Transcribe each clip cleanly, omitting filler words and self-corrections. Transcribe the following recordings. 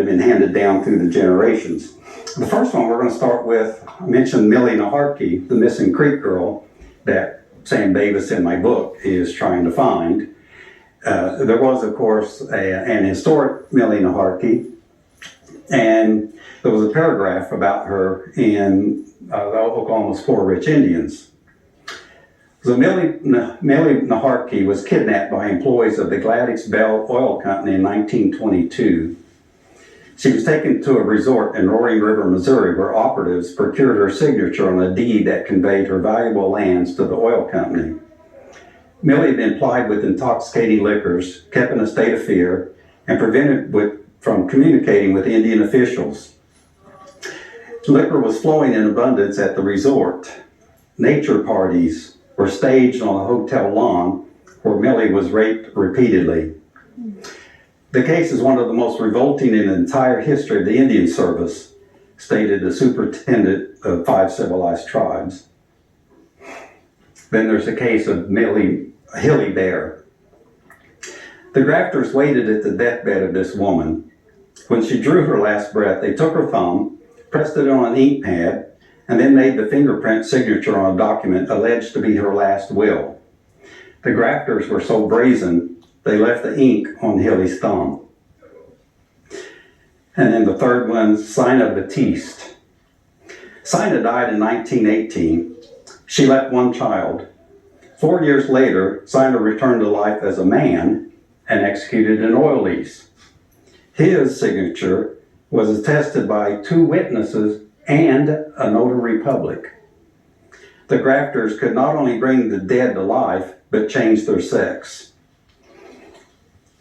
been handed down through the generations. The first one we're going to start with, I mentioned Millie Naharkey, the missing Creek girl that Sam Davis in my book is trying to find. There was, of course, an historic Millie Naharkey, and there was a paragraph about her in Oklahoma's Poor Rich Indians. So Millie Naharkey was kidnapped by employees of the Gladys Bell Oil Company in 1922. She was taken to a resort in Roaring River, Missouri, where operatives procured her signature on a deed that conveyed her valuable lands to the oil company. Millie had been plied with intoxicating liquors, kept in a state of fear, and prevented from communicating with Indian officials. Liquor was flowing in abundance at the resort. Nature parties were staged on a hotel lawn where Millie was raped repeatedly. The case is one of the most revolting in the entire history of the Indian Service, stated the superintendent of 5 civilized tribes. Then there's the case of Hilly Bear. The grafters waited at the deathbed of this woman. When she drew her last breath, they took her thumb, pressed it on an ink pad, and then made the fingerprint signature on a document alleged to be her last will. The grafters were so brazen, they left the ink on Hilly's thumb. And then the third one, Sina Batiste. Sina died in 1918. She left one child. 4 years later, Sina returned to life as a man and executed an oil lease. His signature was attested by 2 witnesses and a notary public. The grafters could not only bring the dead to life, but change their sex.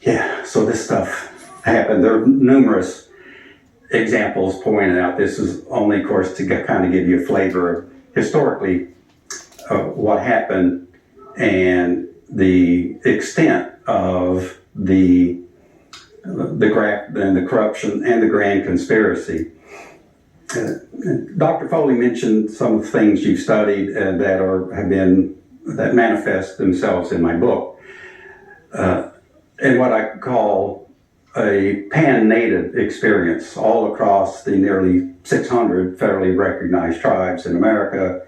Yeah, so this stuff happened. There are numerous examples pointed out. This is only, of course, to kind of give you a flavor of historically what happened and the extent of the graft and the corruption and the grand conspiracy. Dr. Foley mentioned some of the things you've studied that manifest themselves in my book. And what I call a pan-native experience all across the nearly 600 federally recognized tribes in America,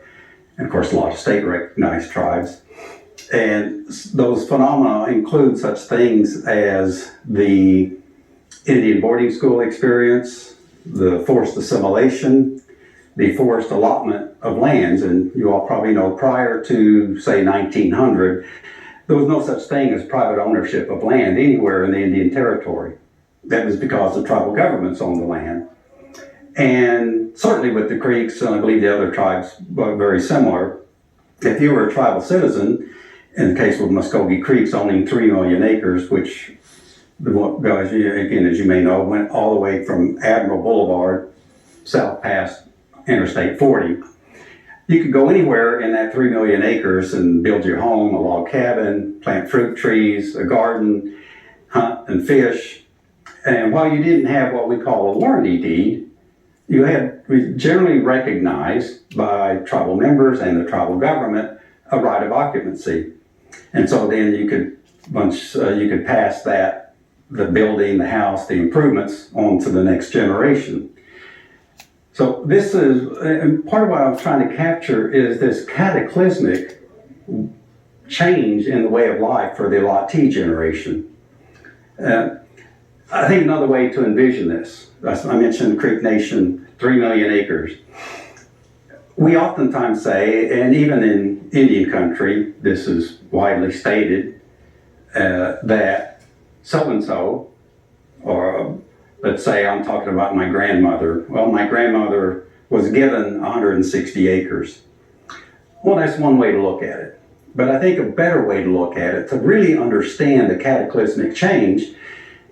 and of course a lot of state recognized tribes. And those phenomena include such things as the Indian boarding school experience, the forced assimilation, the forced allotment of lands. And you all probably know prior to, say, 1900, there was no such thing as private ownership of land anywhere in the Indian Territory. That was because the tribal governments owned the land. And certainly with the Creeks, and I believe the other tribes were very similar, if you were a tribal citizen, in the case of Muskogee Creeks owning 3 million acres, which, as you may know, went all the way from Admiral Boulevard south past Interstate 40. You could go anywhere in that 3 million acres and build your home, a log cabin, plant fruit trees, a garden, hunt and fish. And while you didn't have what we call a warranty deed, you had generally recognized by tribal members and the tribal government a right of occupancy. And so then you could pass that, the building, the house, the improvements on to the next generation. So this is, and part of what I was trying to capture is this cataclysmic change in the way of life for the Latte generation. I think another way to envision this, I mentioned Creek Nation, 3 million acres. We oftentimes say, and even in Indian country, this is widely stated, that so-and-so, or let's say I'm talking about my grandmother. Well, my grandmother was given 160 acres. Well, that's one way to look at it. But I think a better way to look at it, to really understand the cataclysmic change,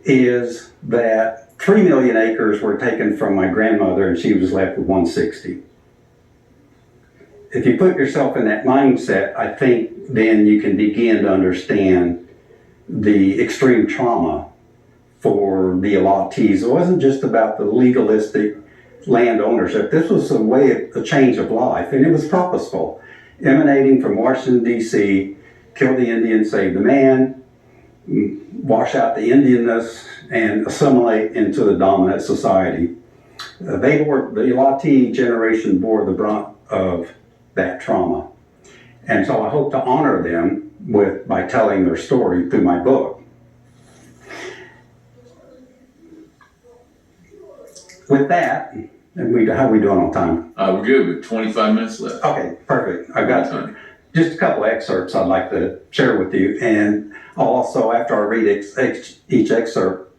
is that 3 million acres were taken from my grandmother and she was left with 160. If you put yourself in that mindset, I think then you can begin to understand the extreme trauma for the allottees. It wasn't just about the legalistic land ownership. This was a change of life, and it was purposeful, emanating from Washington, D.C., kill the Indian, save the man. wash out the Indianness and assimilate into the dominant society. The Ilati generation bore the brunt of that trauma. And so I hope to honor them by telling their story through my book. With that, how are we doing on time? We're good. With 25 minutes left. Okay, perfect. I've got just a couple of excerpts I'd like to share with you, and I'll also, after I read each excerpt,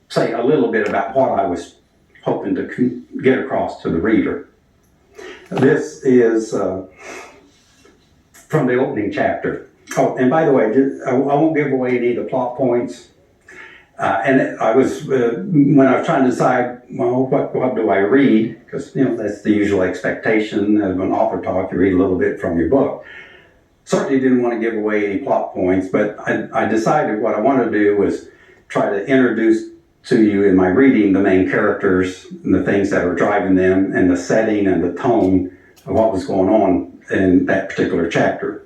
say a little bit about what I was hoping to get across to the reader. This is from the opening chapter. Oh, and by the way, I won't give away any of the plot points. And I was, when I was trying to decide, well, what do I read? Because, that's the usual expectation of an author talk. You read a little bit from your book. Certainly didn't want to give away any plot points, but I decided what I wanted to do was try to introduce to you in my reading the main characters and the things that are driving them and the setting and the tone of what was going on in that particular chapter.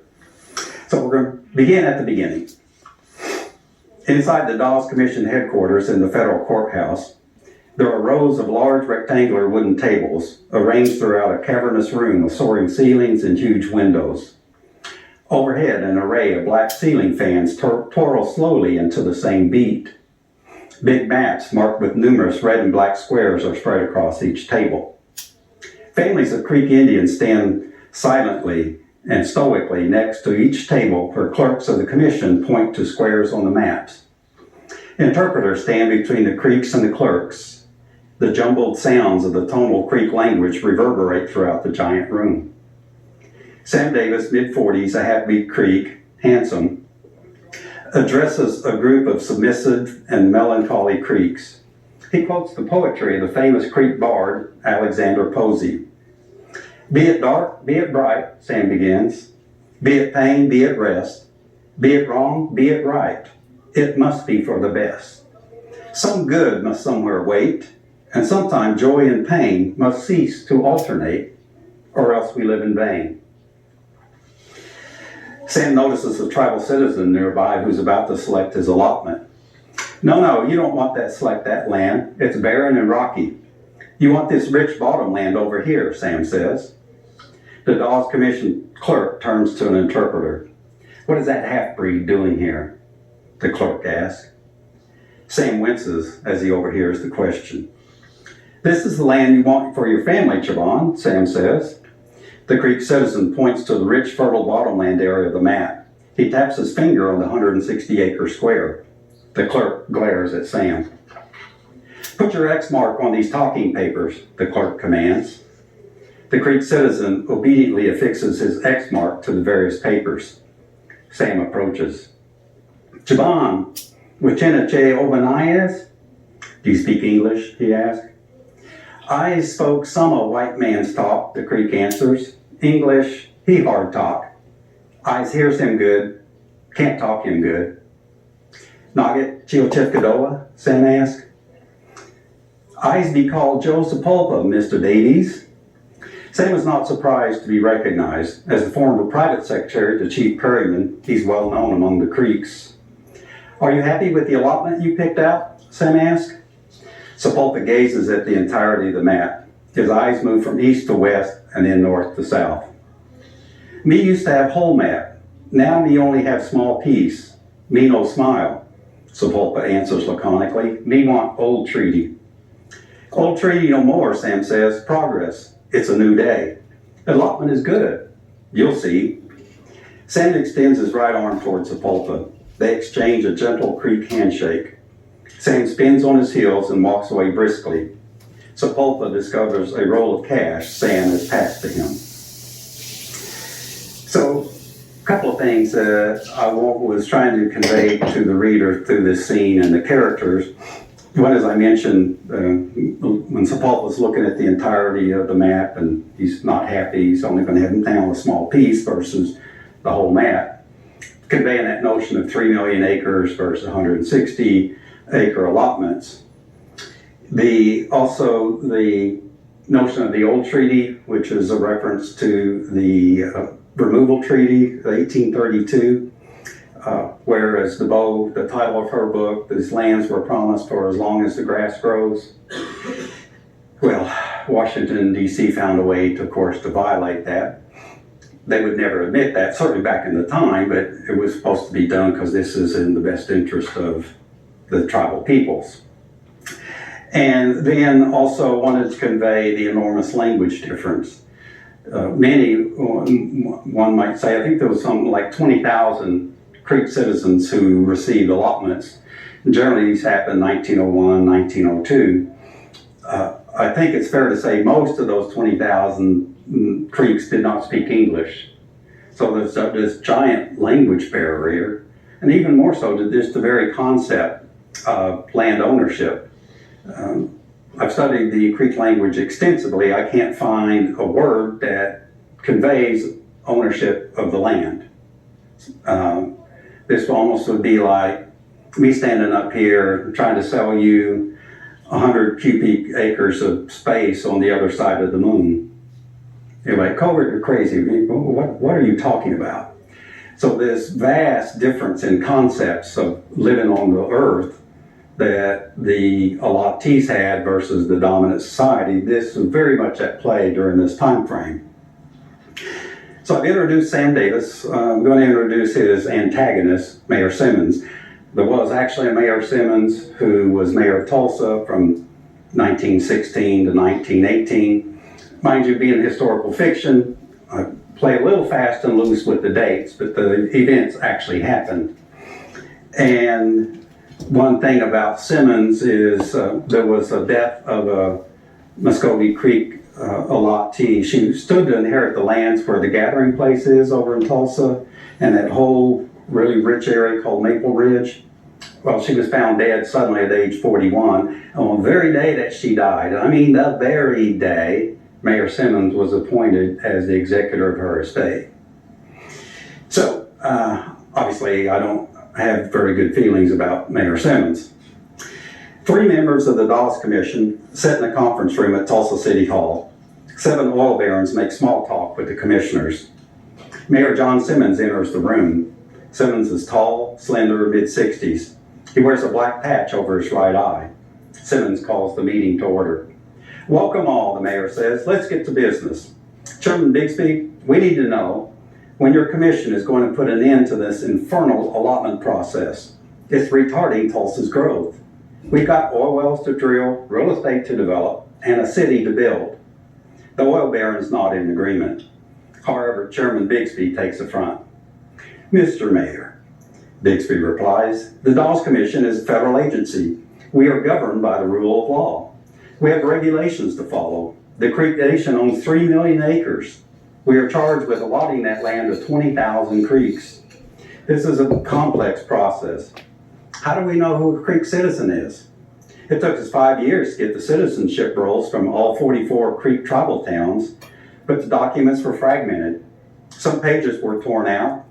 So we're going to begin at the beginning. Inside the Dawes Commission headquarters in the federal courthouse, there are rows of large rectangular wooden tables arranged throughout a cavernous room with soaring ceilings and huge windows. Overhead, an array of black ceiling fans twirl slowly into the same beat. Big maps marked with numerous red and black squares are spread across each table. Families of Creek Indians stand silently and stoically next to each table where clerks of the commission point to squares on the maps. Interpreters stand between the Creeks and the clerks. The jumbled sounds of the tonal Creek language reverberate throughout the giant room. Sam Davis, mid-40s, a half-beat Creek, handsome, addresses a group of submissive and melancholy Creeks. He quotes the poetry of the famous Creek bard, Alexander Posey. Be it dark, be it bright, Sam begins. Be it pain, be it rest. Be it wrong, be it right. It must be for the best. Some good must somewhere wait, and sometime joy and pain must cease to alternate, or else we live in vain. Sam notices a tribal citizen nearby who's about to select his allotment. No, you don't want to select that land. It's barren and rocky. You want this rich bottom land over here, Sam says. The Dawes Commission clerk turns to an interpreter. What is that half-breed doing here? The clerk asks. Sam winces as he overhears the question. This is the land you want for your family, Chabon, Sam says. The Creek citizen points to the rich, fertile bottomland area of the map. He taps his finger on the 160-acre square. The clerk glares at Sam. Put your X mark on these talking papers, the clerk commands. The Creek citizen obediently affixes his X mark to the various papers. Sam approaches. Chabon, Wichinache Obanayas? Do you speak English? He asks. I spoke some of white man's talk, the Creek answers. English, he hard talk. I hears him good, can't talk him good. Nugget Chiochifkadoa? Sam asks. I's be called Joe Sepulpa, Mr. Davies. Sam is not surprised to be recognized. As the former private secretary to Chief Perryman, he's well known among the Creeks. Are you happy with the allotment you picked out? Sam asks. Sepulpa gazes at the entirety of the map. His eyes move from east to west and then north to south. Me used to have whole map. Now me only have small piece. Me no smile. Sepulpa answers laconically. Me want old treaty. Old treaty no more, Sam says. Progress. It's a new day. Allotment is good. You'll see. Sam extends his right arm towards Sepulpa. They exchange a gentle Creek handshake. Sam spins on his heels and walks away briskly. Sepulpa discovers a roll of cash Sam has passed to him. So, a couple of things I was trying to convey to the reader through this scene and the characters. One, as I mentioned, when Sepulpa's looking at the entirety of the map and he's not happy, he's only going to have him down a small piece versus the whole map, conveying that notion of 3 million acres versus 160 acre allotments. Also the notion of the old treaty, which is a reference to the removal treaty, 1832. Whereas the title of her book, "These lands were promised for as long as the grass grows." Well, Washington, D.C. found a way, of course, to violate that. They would never admit that, certainly back in the time, but it was supposed to be done because this is in the best interest of the tribal peoples. And then also wanted to convey the enormous language difference. One might say, I think there was something like 20,000 Creek citizens who received allotments. And generally these happened 1901, 1902. I think it's fair to say most of those 20,000 Creeks did not speak English. So there's this giant language barrier, and even more so to just the very concept of land ownership. I've studied the Creek language extensively. I can't find a word that conveys ownership of the land. This almost would be like me standing up here trying to sell you 100 cubic acres of space on the other side of the moon. You're like, Colbert, you're crazy. What are you talking about? So this vast difference in concepts of living on the earth that the allottees had versus the dominant society, this was very much at play during this time frame. So I've introduced Sam Davis. I'm going to introduce his antagonist, Mayor Simmons. There was actually a Mayor Simmons who was mayor of Tulsa from 1916 to 1918. Mind you, being historical fiction, I play a little fast and loose with the dates, but the events actually happened. And one thing about Simmons is there was a death of a Muscogee Creek allottee. She stood to inherit the lands where the gathering place is over in Tulsa and that whole really rich area called Maple Ridge. Well, she was found dead suddenly at age 41. On the very day that she died, I mean the very day, Mayor Simmons was appointed as the executor of her estate. So, obviously, I don't have very good feelings about Mayor Simmons. 3 members of the Dawes Commission sit in a conference room at Tulsa City Hall. 7 oil barons make small talk with the commissioners. Mayor John Simmons enters the room. Simmons is tall, slender, mid-60s. He wears a black patch over his right eye. Simmons calls the meeting to order. "Welcome all," the mayor says. "Let's get to business. Chairman Bixby, we need to know when your commission is going to put an end to this infernal allotment process. It's retarding Tulsa's growth. We've got oil wells to drill, real estate to develop, and a city to build." The oil barons nod in agreement. However, Chairman Bixby takes the front. "Mr. Mayor," Bixby replies, "the Dawes Commission is a federal agency. We are governed by the rule of law. We have regulations to follow. The Creek Nation owns 3 million acres. We are charged with allotting that land to 20,000 creeks. This is a complex process. How do we know who a Creek citizen is? It took us 5 years to get the citizenship rolls from all 44 Creek tribal towns, but the documents were fragmented. Some pages were torn out,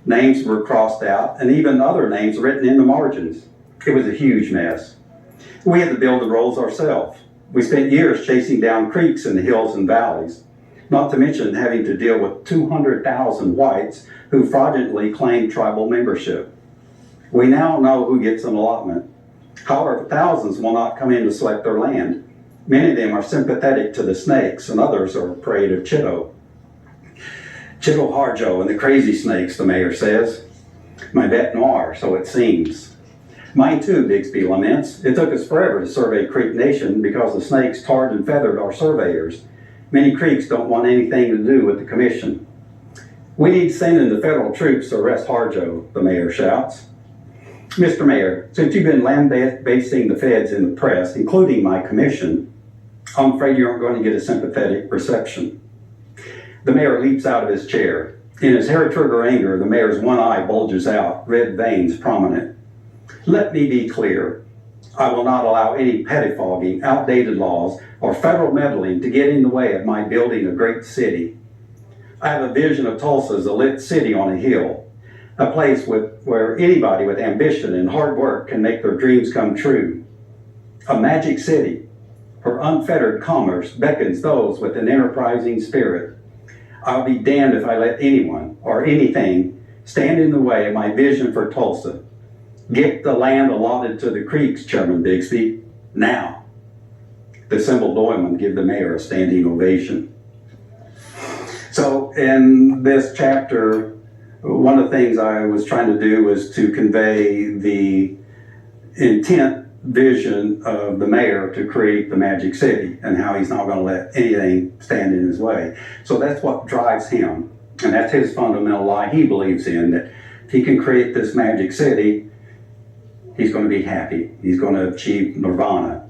names were crossed out, and even other names written in the margins. It was a huge mess. We had to build the rolls ourselves. We spent years chasing down creeks in the hills and valleys, not to mention having to deal with 200,000 whites who fraudulently claimed tribal membership. We now know who gets an allotment. However, thousands will not come in to select their land. Many of them are sympathetic to the snakes, and others are afraid of Chitto. Chitto Harjo and the crazy snakes, the mayor says. My bête noire, so it seems. Mine too, Bixby laments. It took us forever to survey Creek Nation because the snakes tarred and feathered our surveyors. Many creeks don't want anything to do with the commission. We need to send in the federal troops to arrest Harjo, the mayor shouts. Mr. Mayor, since you've been lambasting the feds in the press, including my commission, I'm afraid you aren't going to get a sympathetic reception. The mayor leaps out of his chair. In his hair-trigger anger, the mayor's one eye bulges out, red veins prominent. Let me be clear. I will not allow any pettifogging, outdated laws, or federal meddling to get in the way of my building a great city. I have a vision of Tulsa as a lit city on a hill, a place where anybody with ambition and hard work can make their dreams come true. A magic city where unfettered commerce beckons those with an enterprising spirit. I'll be damned if I let anyone or anything stand in the way of my vision for Tulsa. Get the land allotted to the Creeks, Chairman Bixby, now. The assembled Doylemen give the mayor a standing ovation. So in this chapter, one of the things I was trying to do was to convey the intent, vision of the mayor to create the Magic City and how he's not going to let anything stand in his way. So that's what drives him, and that's his fundamental lie he believes in, that if he can create this Magic City, he's going to be happy. He's going to achieve nirvana.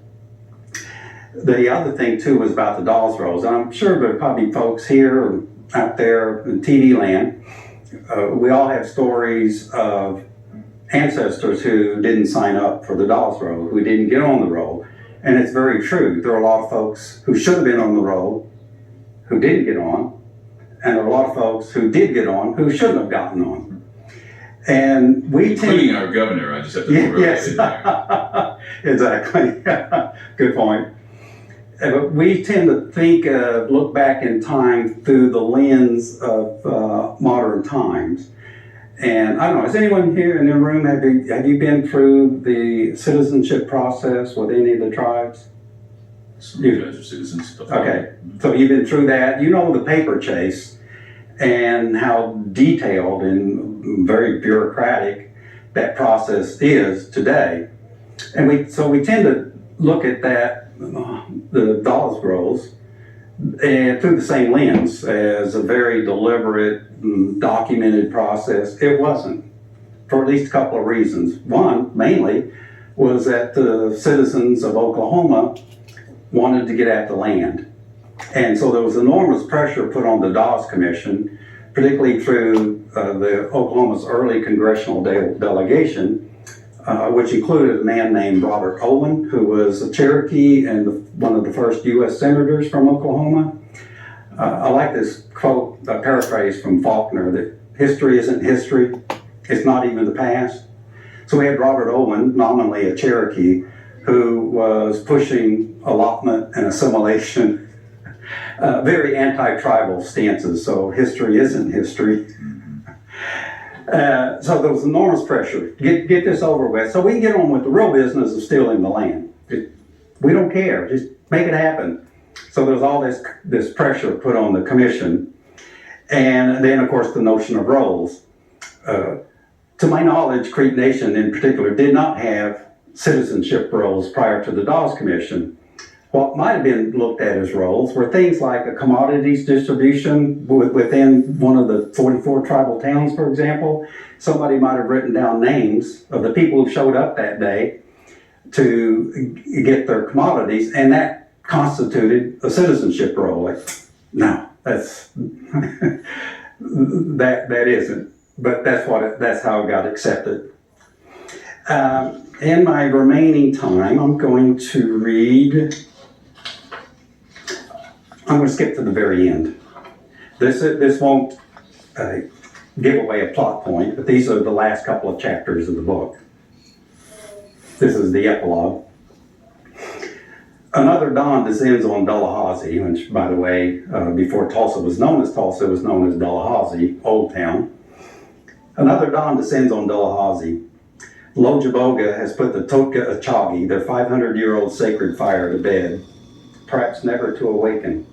The other thing too was about the Dolls Rolls. I'm sure there are probably folks here or out there in TV land. We all have stories of ancestors who didn't sign up for the Dolls Roll, who didn't get on the roll. And it's very true. There are a lot of folks who should have been on the roll who didn't get on. And there are a lot of folks who did get on who shouldn't have gotten on. And we including our governor, I just have to throw yes. it in there. Exactly. Good point. But we tend to think, look back in time through the lens of modern times. And I don't know, has anyone here in the room, have you been through the citizenship process with any of the tribes? Some of you guys are citizens. Okay, so you've been through that. You know the paper chase and how detailed and very bureaucratic that process is today. And we tend to look at that, the Dolls Rolls, and through the same lens as a very deliberate, documented process. It wasn't, for at least a couple of reasons. One, mainly, was that the citizens of Oklahoma wanted to get at the land. And so there was enormous pressure put on the Dawes Commission, particularly through the Oklahoma's early congressional delegation, which included a man named Robert Owen, who was a Cherokee and one of the first U.S. senators from Oklahoma. I like this quote, a paraphrase from Faulkner, that history isn't history, it's not even the past. So we had Robert Owen, nominally a Cherokee, who was pushing allotment and assimilation, very anti-tribal stances, so history isn't history. So there was enormous pressure. Get this over with so we can get on with the real business of stealing the land. We don't care, just make it happen. So there's all this pressure put on the commission. And then, of course, the notion of rolls. To my knowledge, Creek Nation in particular did not have citizenship rolls prior to the Dawes Commission. What might have been looked at as rolls were things like a commodities distribution within one of the 44 tribal towns, for example. Somebody might have written down names of the people who showed up that day to get their commodities, and that constituted a citizenship roll. Like, no, that's that isn't. But that's how it got accepted. In my remaining time, I'm going to read. I'm going to skip to the very end. This won't give away a plot point, but these are the last couple of chapters of the book. This is the epilogue. Another dawn descends on Tallahassee, which, by the way, before Tulsa was known as Tulsa, it was known as Tallahassee, Old Town. Another dawn descends on Tallahassee. Lojaboga has put the Totka Achagi, their 500-year-old sacred fire, to bed, perhaps never to awaken.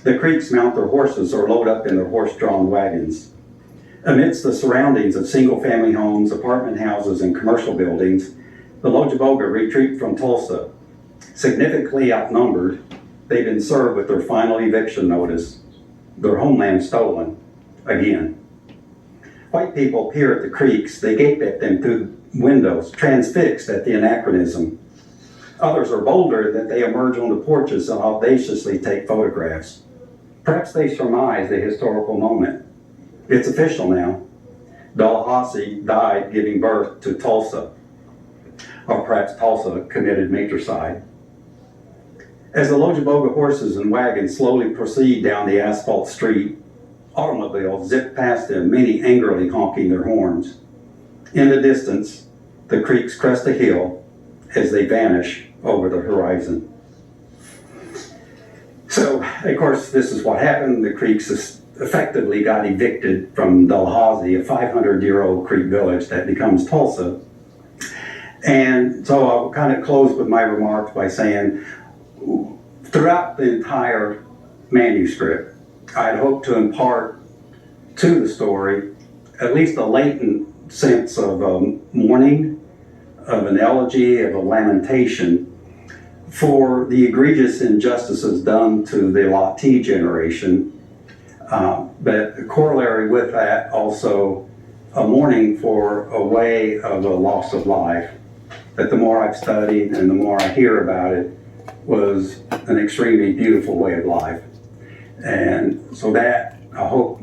The Creeks mount their horses or load up in their horse-drawn wagons. Amidst the surroundings of single-family homes, apartment houses, and commercial buildings, the Lojaboga retreat from Tulsa. Significantly outnumbered, they've been served with their final eviction notice, their homeland stolen, again. White people peer at the Creeks, they gape at them through windows, transfixed at the anachronism. Others are bolder that they emerge on the porches and audaciously take photographs. Perhaps they surmise the historical moment. It's official now. Tallahassee died giving birth to Tulsa, or perhaps Tulsa committed matricide. As the Lojaboga horses and wagons slowly proceed down the asphalt street, automobiles zip past them, many angrily honking their horns. In the distance, the Creeks crest a hill as they vanish over the horizon. So, of course, this is what happened. The Creeks effectively got evicted from Dalhousie, a 500-year-old Creek village that becomes Tulsa. And so I'll kind of close with my remarks by saying, throughout the entire manuscript, I'd hoped to impart to the story at least a latent sense of mourning, of an elegy, of a lamentation for the egregious injustices done to the Latte generation. But the corollary with that, also a mourning for a way of a loss of life that the more I've studied and the more I hear about it was an extremely beautiful way of life. And so that, I hope,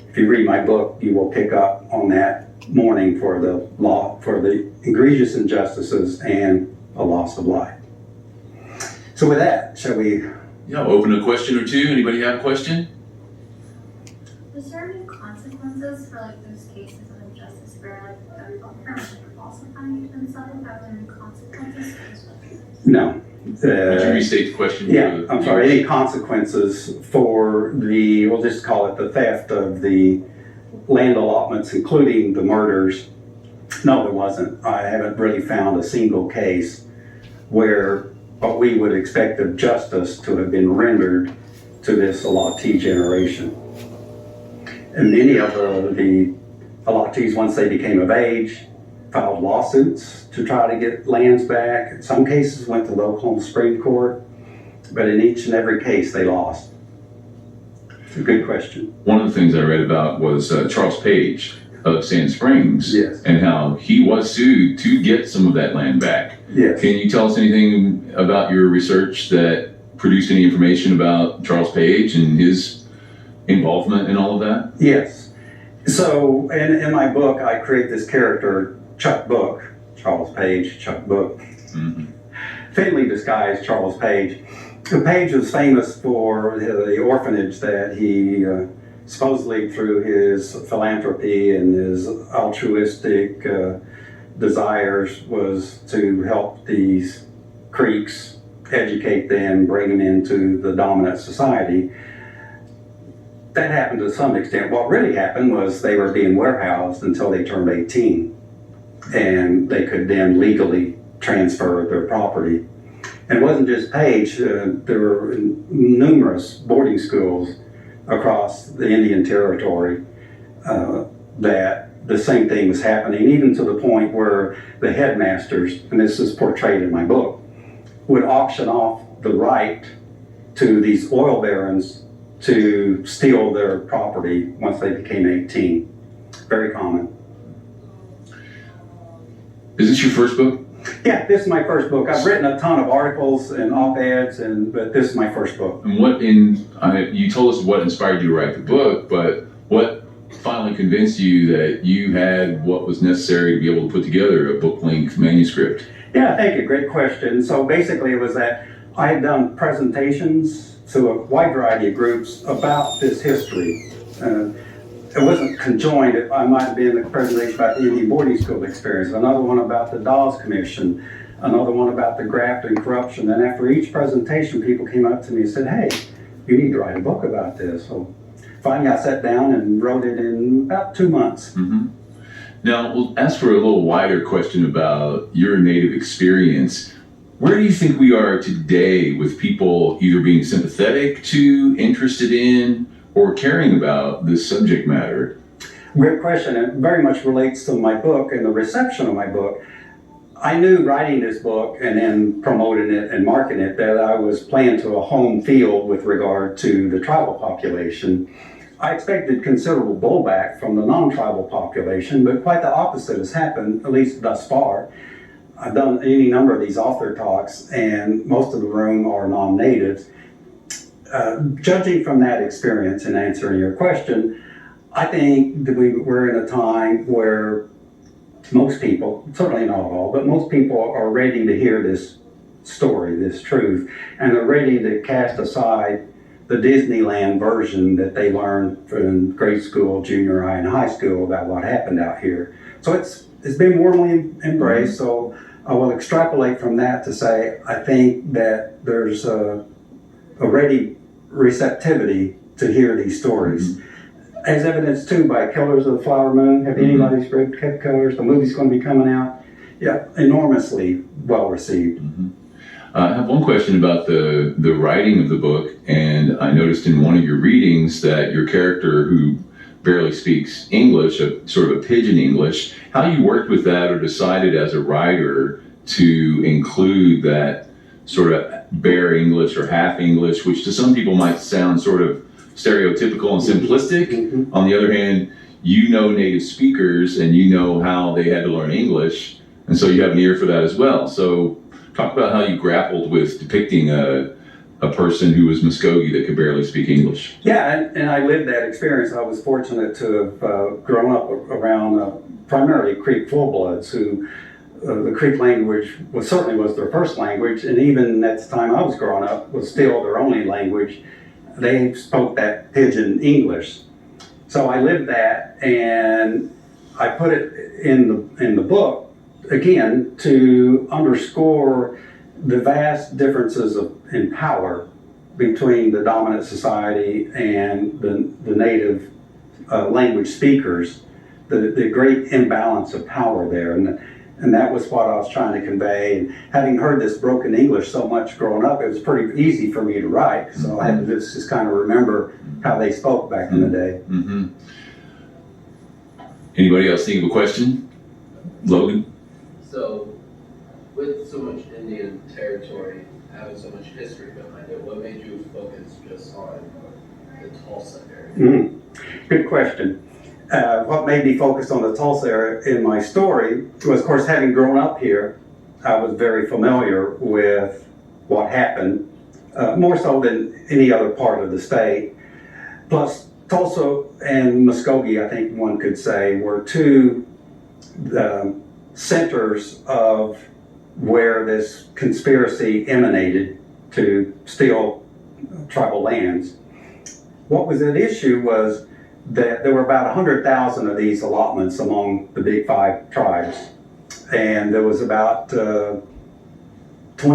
if you read my book, you will pick up on that mourning for the law, for the egregious injustices and a loss of life. So with that, shall we? Yeah, I'll open a question or two. Anybody have a question? Was there any consequences for like those cases of injustice where like the government falsifying themselves? Are there any consequences? No. Would you restate the question? Yeah, I'm sorry. Any consequences for the, we'll just call it the theft of the land allotments, including the murders? No, there wasn't. I haven't really found a single case where what we would expect of justice to have been rendered to this Latte generation. And many of the Lattes, once they became of age, filed lawsuits to try to get lands back. In some cases went to the Oklahoma Supreme Court, but in each and every case they lost. It's a good question. One of the things I read about was Charles Page of Sand Springs, Yes. and how he was sued to get some of that land back. Yes. Can you tell us anything about your research that produced any information about Charles Page and his involvement in all of that? Yes. So in my book, I create this character, Chuck Book, Charles Page, Chuck Book, thinly disguised Charles Page. Page was famous for the orphanage that he supposedly through his philanthropy and his altruistic desires was to help these Creeks, educate them, bring them into the dominant society. That happened to some extent. What really happened was they were being warehoused until they turned 18, and they could then legally transfer their property. And it wasn't just Page, there were numerous boarding schools across the Indian Territory that the same thing was happening, even to the point where the headmasters, and this is portrayed in my book, would auction off the right to these oil barons to steal their property once they became 18. Very common. Is this your first book? Yeah, this is my first book. I've written a ton of articles and op-eds, but this is my first book. And you told us what inspired you to write the book, but what finally convinced you that you had what was necessary to be able to put together a book-length manuscript? Yeah, thank you. Great question. So basically it was that I had done presentations to a wide variety of groups about this history. It wasn't conjoined. I might have been a presentation about the Indian boarding school experience, another one about the Dawes Commission, another one about the graft and corruption. And after each presentation, people came up to me and said, hey, you need to write a book about this. So finally I sat down and wrote it in about 2 months. Mm-hmm. Now, we'll ask for a little wider question about your native experience. Where do you think we are today with people either being sympathetic to, interested in, or caring about this subject matter? Great question. It very much relates to my book and the reception of my book. I knew writing this book and then promoting it and marketing it that I was playing to a home field with regard to the tribal population. I expected considerable blowback from the non-tribal population, but quite the opposite has happened, at least thus far. I've done any number of these author talks, and most of the room are non-natives. Judging from that experience and answering your question, I think that we're in a time where most people, certainly not all, but most people are ready to hear this story, this truth, and they're ready to cast aside the Disneyland version that they learned from grade school, junior high, and high school about what happened out here. So it's been warmly embraced, so I will extrapolate from that to say I think that there's a ready receptivity to hear these stories. as evidenced too by Killers of the Flower Moon. Have anybody's read Killers? The movie's going to be coming out. Yeah, enormously well received. I have one question about the writing of the book, and I noticed in one of your readings that your character, who barely speaks English, a sort of a pidgin English, how you worked with that or decided as a writer to include that sort of bare English or half English, which to some people might sound sort of stereotypical and simplistic. Mm-hmm. On the other hand, you know native speakers and you know how they had to learn English, and so you have an ear for that as well. So talk about how you grappled with depicting a person who was Muskogee that could barely speak English. Yeah, and I lived that experience. I was fortunate to have grown up around primarily Creek full-bloods who the Creek language certainly was their first language, and even at the time I was growing up was still their only language. They spoke that pidgin English. So I lived that, and I put it in the book, again, to underscore the vast differences in power between the dominant society and the native language speakers, the great imbalance of power there. And that was what I was trying to convey. And having heard this broken English so much growing up, it was pretty easy for me to write. So I had to just kind of remember how they spoke back in the day. Mm-hmm. Anybody else think of a question? Logan? So, with so much Indian territory, having so much history behind it, what made you focus just on the Tulsa area? Good question. What made me focus on the Tulsa area in my story was, of course, having grown up here, I was very familiar with what happened, more so than any other part of the state. Plus, Tulsa and Muskogee, I think one could say, were two centers of where this conspiracy emanated to steal tribal lands. What was at issue was that there were about 100,000 of these allotments among the big five tribes. And there was about 20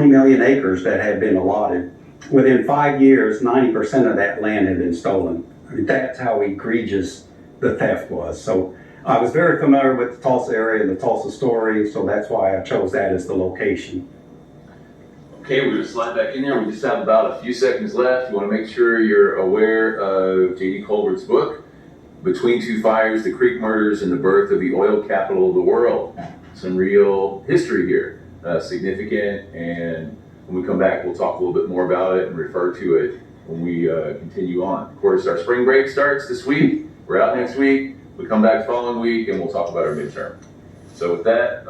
million acres that had been allotted. Within 5 years, 90% of that land had been stolen. I mean, that's how egregious the theft was. So I was very familiar with the Tulsa area and the Tulsa story, so that's why I chose that as the location. Okay, we're going to slide back in there. We just have about a few seconds left. You want to make sure you're aware of JD Colbert's book, Between Two Fires, The Creek Murders and the Birth of the Oil Capital of the World. Some real history here, significant, and when we come back, we'll talk a little bit more about it and refer to it when we continue on. Of course, our spring break starts this week. We're out next week. We come back the following week, and we'll talk about our midterm. So with that,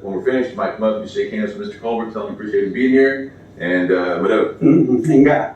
when we're finished, you might come up and shake hands with Mr. Colbert, tell him you appreciate him being here, and Mado. Inga.